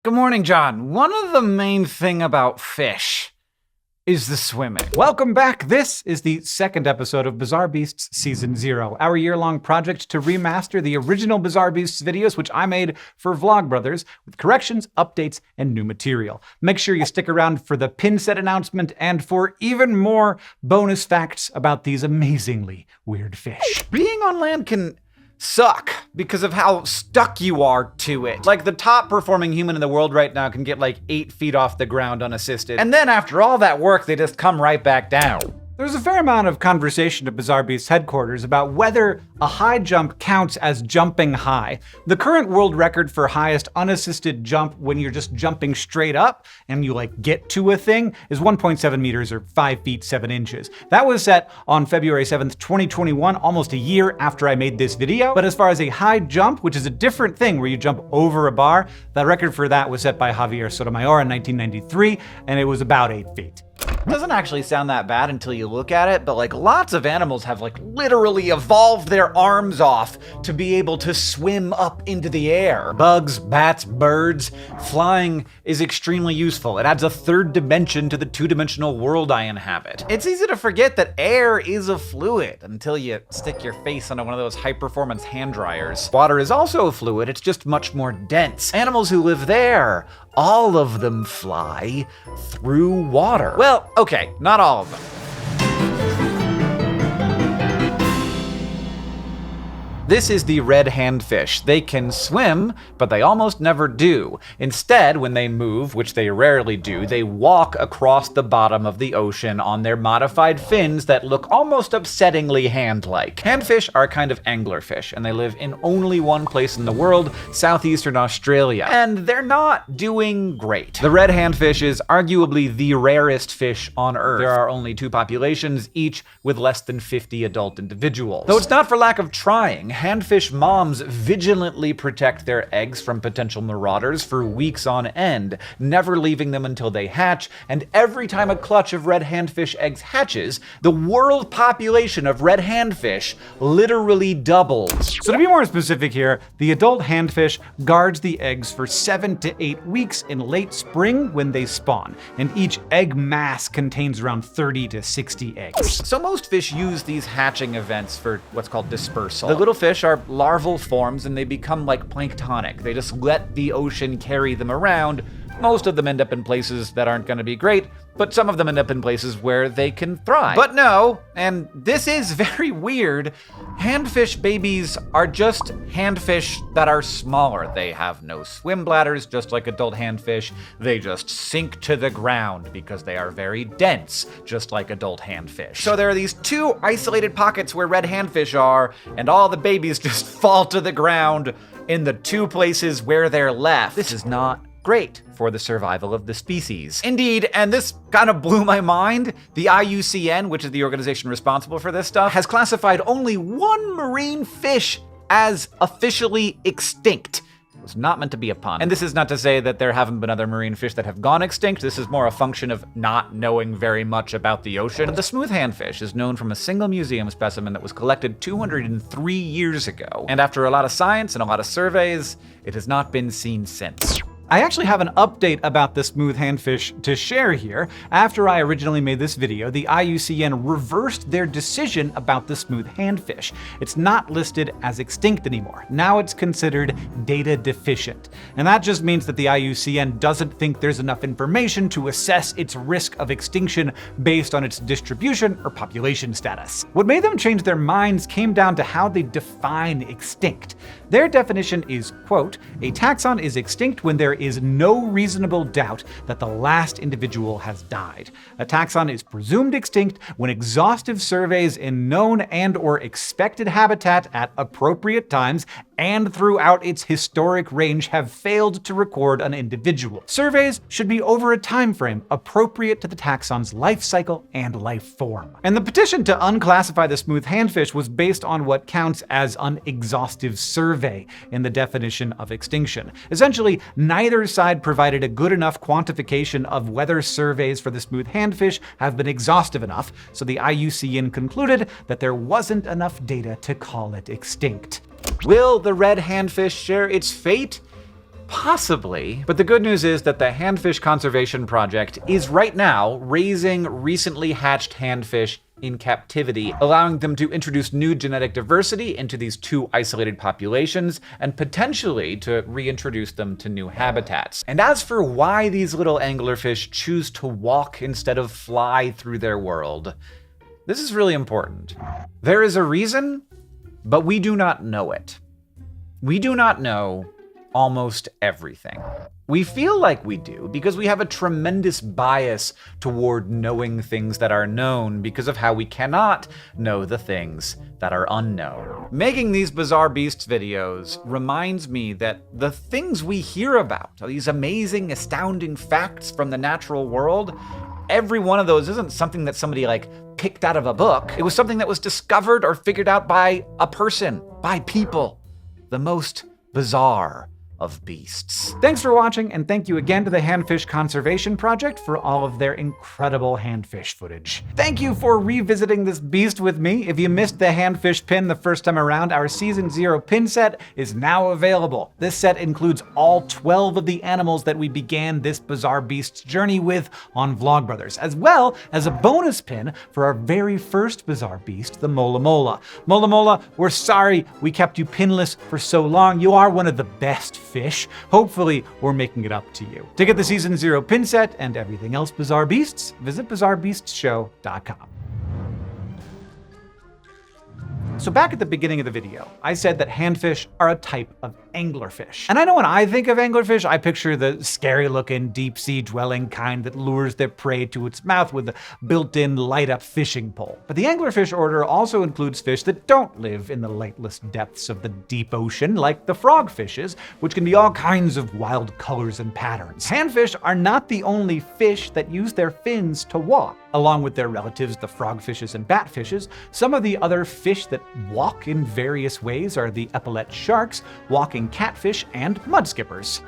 Good morning, John. One of the main thing about fish is the swimming. Welcome back. This is the second episode of Bizarre Beasts Season 0, our year-long project to remaster the original Bizarre Beasts videos, which I made for Vlogbrothers, with corrections, updates, and new material. Make sure you stick around for the pin set announcement and for even more bonus facts about these amazingly weird fish. Being on land can suck because of how stuck you are to it. Like, the top performing human in the world right now can get like 8 feet off the ground unassisted. And then after all that work, they just come right back down. There's a fair amount of conversation at Bizarre Beasts headquarters about whether a high jump counts as jumping high. The current world record for highest unassisted jump when you're just jumping straight up and you get to a thing is 1.7 meters or 5 feet 7 inches. That was set on February 7th, 2021, almost a year after I made this video. But as far as a high jump, which is a different thing where you jump over a bar, the record for that was set by Javier Sotomayor in 1993, and it was about 8 feet. It doesn't actually sound that bad until you look at it, but lots of animals have literally evolved their arms off to be able to swim up into the air. Bugs, bats, birds, flying is extremely useful. It adds a third dimension to the two-dimensional world I inhabit. It's easy to forget that air is a fluid until you stick your face onto one of those high-performance hand dryers. Water is also a fluid, it's just much more dense. Animals who live there, all of them fly through water. Well, okay, not all of them. This is the red handfish. They can swim, but they almost never do. Instead, when they move, which they rarely do, they walk across the bottom of the ocean on their modified fins that look almost upsettingly hand-like. Handfish are a kind of anglerfish, and they live in only one place in the world, southeastern Australia. And they're not doing great. The red handfish is arguably the rarest fish on Earth. There are only 2 populations, each with less than 50 adult individuals. Though it's not for lack of trying. Handfish moms vigilantly protect their eggs from potential marauders for weeks on end, never leaving them until they hatch, and every time a clutch of red handfish eggs hatches, the world population of red handfish literally doubles. So to be more specific here, the adult handfish guards the eggs for 7 to 8 weeks in late spring when they spawn, and each egg mass contains around 30 to 60 eggs. So most fish use these hatching events for what's called dispersal. The little fish are larval forms and they become planktonic. They just let the ocean carry them around. Most of them end up in places that aren't going to be great, but some of them end up in places where they can thrive. But no, and this is very weird, handfish babies are just handfish that are smaller. They have no swim bladders, just like adult handfish. They just sink to the ground because they are very dense, just like adult handfish. So there are these 2 isolated pockets where red handfish are, and all the babies just fall to the ground in the 2 places where they're left. This is not great for the survival of the species. Indeed, and this kind of blew my mind, the IUCN, which is the organization responsible for this stuff, has classified only 1 marine fish as officially extinct. It was not meant to be a pun. And this is not to say that there haven't been other marine fish that have gone extinct. This is more a function of not knowing very much about the ocean. But the smooth handfish is known from a single museum specimen that was collected 203 years ago. And after a lot of science and a lot of surveys, it has not been seen since. I actually have an update about the smooth handfish to share here. After I originally made this video, the IUCN reversed their decision about the smooth handfish. It's not listed as extinct anymore. Now it's considered data deficient. And that just means that the IUCN doesn't think there's enough information to assess its risk of extinction based on its distribution or population status. What made them change their minds came down to how they define extinct. Their definition is, quote, "A taxon is extinct when there is no reasonable doubt that the last individual has died. A taxon is presumed extinct when exhaustive surveys in known and/or expected habitat at appropriate times and throughout its historic range have failed to record an individual. Surveys should be over a time frame appropriate to the taxon's life cycle and life form." And the petition to unclassify the smooth handfish was based on what counts as an exhaustive survey in the definition of extinction. Essentially, neither side provided a good enough quantification of whether surveys for the smooth handfish have been exhaustive enough, so the IUCN concluded that there wasn't enough data to call it extinct. Will the red handfish share its fate? Possibly. But the good news is that the Handfish Conservation Project is right now raising recently hatched handfish in captivity, allowing them to introduce new genetic diversity into these two isolated populations and potentially to reintroduce them to new habitats. And as for why these little anglerfish choose to walk instead of fly through their world, this is really important. There is a reason, but we do not know it. We do not know almost everything. We feel like we do because we have a tremendous bias toward knowing things that are known because of how we cannot know the things that are unknown. Making these Bizarre Beasts videos reminds me that the things we hear about, these amazing, astounding facts from the natural world, every one of those isn't something that somebody picked out of a book. It was something that was discovered or figured out by a person, by people. The most bizarre of beasts. Thanks for watching, and thank you again to the Handfish Conservation Project for all of their incredible handfish footage. Thank you for revisiting this beast with me. If you missed the handfish pin the first time around, our Season 0 pin set is now available. This set includes all 12 of the animals that we began this Bizarre Beasts journey with on Vlogbrothers, as well as a bonus pin for our very first Bizarre Beast, the Mola Mola. Mola Mola, we're sorry we kept you pinless for so long. You are one of the best fish. Hopefully, we're making it up to you. To get the Season 0 pin set and everything else Bizarre Beasts, visit BizarreBeastsShow.com. So back at the beginning of the video, I said that handfish are a type of anglerfish. And I know when I think of anglerfish, I picture the scary-looking, deep-sea dwelling kind that lures their prey to its mouth with a built-in light-up fishing pole. But the anglerfish order also includes fish that don't live in the lightless depths of the deep ocean, like the frogfishes, which can be all kinds of wild colors and patterns. Handfish are not the only fish that use their fins to walk. Along with their relatives, the frogfishes and batfishes, some of the other fish that walk in various ways are the epaulette sharks, walking catfish, and mudskippers.